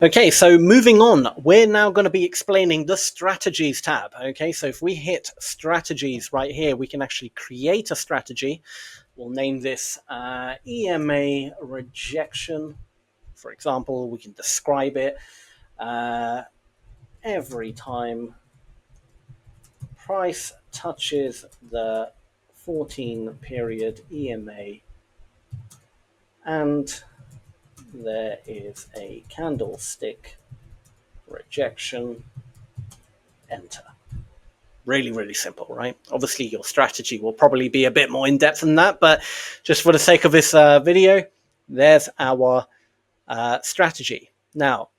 Okay, so moving on, we're now going to be explaining the strategies tab. Okay, so if we hit strategies right here, we can actually create a strategy. We'll name this EMA rejection. For example, we can describe it every time price touches the 14 period EMA and there is a candlestick rejection, enter. Really, really simple, right? Obviously, your strategy will probably be a bit more in-depth than that, but just for the sake of this video, there's our strategy. Now,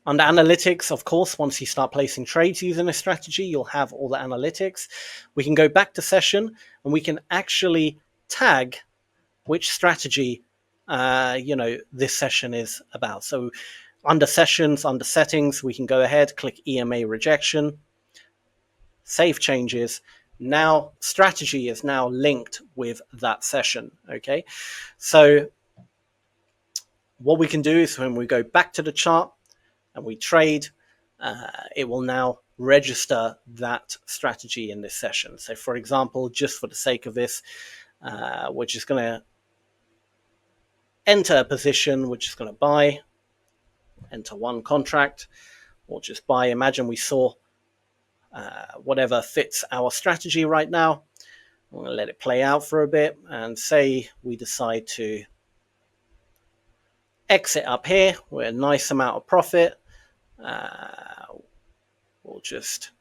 under analytics, of course, once you start placing trades using a strategy, you'll have all the analytics. We can go back to session and we can actually tag which strategy this session is about. So under sessions, under settings, we can go ahead, click EMA rejection, save changes. Now strategy is now linked with that session. Okay, so what we can do is when we go back to the chart and we trade, it will now register that strategy in this session. So for example, just for the sake of this, we're just going to enter a position, we're just going to buy, enter one contract, or just buy. Imagine we saw whatever fits our strategy right now. I'm going to let it play out for a bit, and say we decide to exit up here with a nice amount of profit. We'll just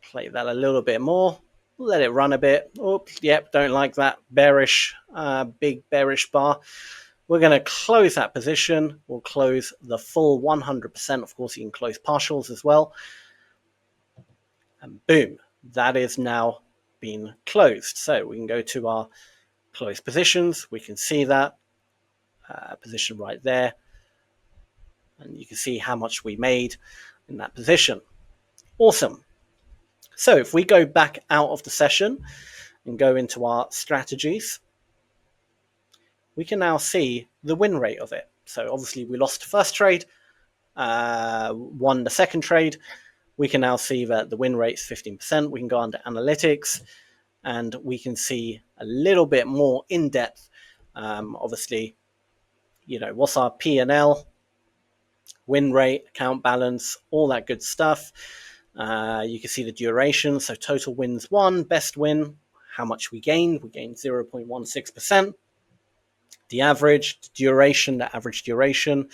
play that a little bit more, let it run a bit. Oops, yep, don't like that bearish, big bearish bar. We're going to close that position. We'll close the full 100%. Of course, you can close partials as well. And boom, that is now been closed. So we can go to our closed positions. We can see that position right there. And you can see how much we made in that position. Awesome. So if we go back out of the session and go into our strategies, we can now see the win rate of it. So obviously we lost the first trade, won the second trade. We can now see that the win rate is 15%. We can go under analytics and we can see a little bit more in depth. Obviously, what's our P&L, win rate, account balance, all that good stuff. You can see the duration. So total wins 1, best win, how much we gained. We gained 0.16%. The average duration, the average duration,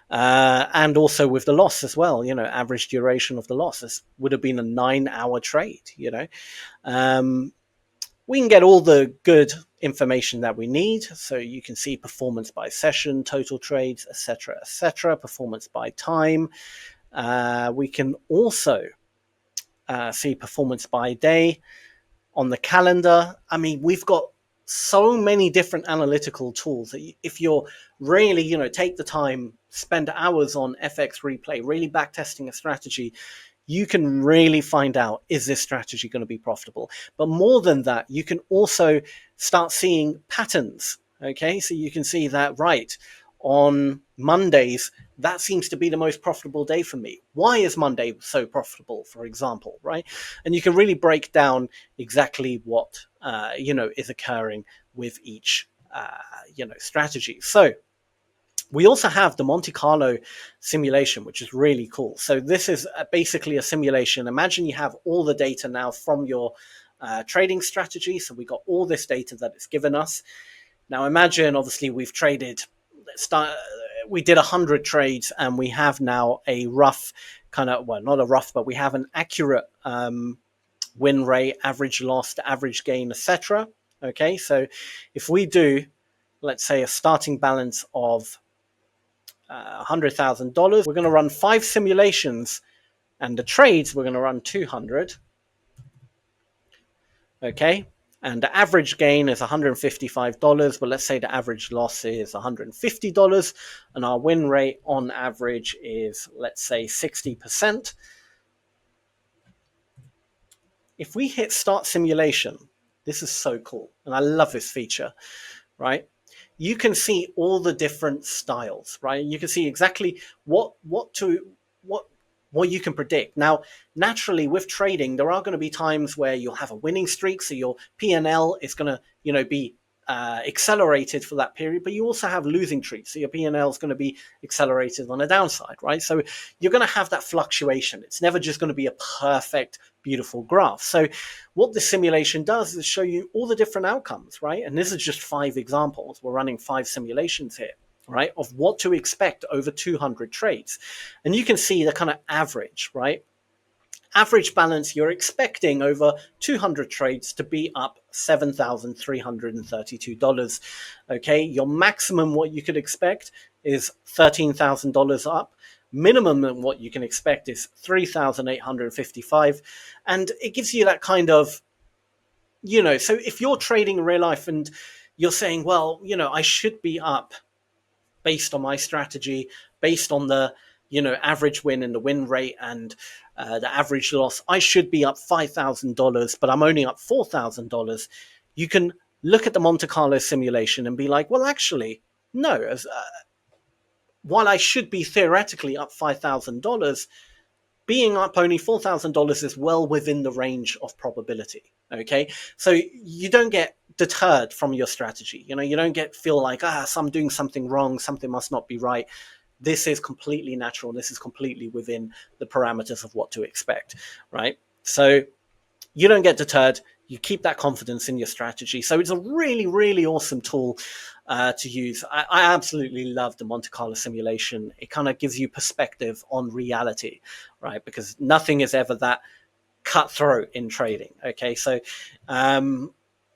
and also with the loss as well. Average duration of the loss. This would have been a 9-hour trade. We can get all the good information that we need. So you can see performance by session, total trades, etc., performance by time. We can also see performance by day on the calendar. I mean, we've got so many different analytical tools that if you're really, take the time, spend hours on FXReplay, really backtesting a strategy, you can really find out, is this strategy going to be profitable? But more than that, you can also start seeing patterns. Okay, so you can see that, right, on Mondays, that seems to be the most profitable day for me. Why is Monday so profitable, for example, right? And you can really break down exactly what, is occurring with each, strategy. So we also have the Monte Carlo simulation, which is really cool. So this is basically a simulation. Imagine you have all the data now from your trading strategy. So we got all this data that it's given us. Now imagine, obviously, we've traded, we did 100 trades and we have now a rough kind of, well, not a rough, but we have an accurate win rate, average loss, average gain, etc. Okay, so if we do, let's say, a starting balance of $100,000, we're going to run 5 simulations, and the trades we're going to run 200. Okay, and the average gain is $155, but let's say the average loss is $150, and our win rate on average is, let's say, 60%. If we hit start simulation, this is so cool, and I love this feature, right? you can see all the different styles, right? You can see exactly what you can predict. Now, naturally, with trading, there are going to be times where you'll have a winning streak, so your P&L is going to, be accelerated for that period, but you also have losing streaks, so your P&L is going to be accelerated on the downside, right? So you're going to have that fluctuation. It's never just going to be a perfect, beautiful graph. So what the simulation does is show you all the different outcomes, right? And this is just 5 examples. We're running 5 simulations here, right, of what to expect over 200 trades. And you can see the kind of average, right? Average balance you're expecting over 200 trades to be up $7,332. Okay, your maximum what you could expect is $13,000 up. Minimum what you can expect is 3,855, and it gives you that kind of, so if you're trading in real life and you're saying, well, I should be up based on my strategy, based on the average win and the win rate and the average loss, I should be up $5,000, but I'm only up $4,000. You can look at the Monte Carlo simulation and be like, well, actually, no. While I should be theoretically up $5,000, being up only $4,000 is well within the range of probability. Okay, so you don't get deterred from your strategy. You don't feel like, so I'm doing something wrong, something must not be right. This is completely natural. This is completely within the parameters of what to expect, right? So you don't get deterred. You keep that confidence in your strategy. So it's a really, really awesome tool to use. I absolutely love the Monte Carlo simulation. It kind of gives you perspective on reality, right? Because nothing is ever that cutthroat in trading. Okay, so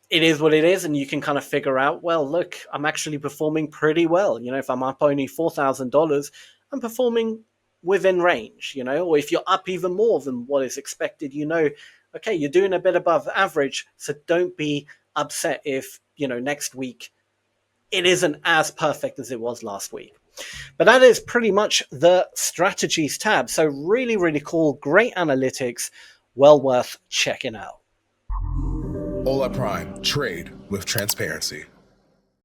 it is what it is, and you can kind of figure out, well, look, I'm actually performing pretty well. If I'm up only $4,000, I'm performing within range, or if you're up even more than what is expected, okay, you're doing a bit above average, so don't be upset if, next week it isn't as perfect as it was last week. But that is pretty much the strategies tab. So really, really cool, great analytics, well worth checking out. Hola Prime, trade with transparency.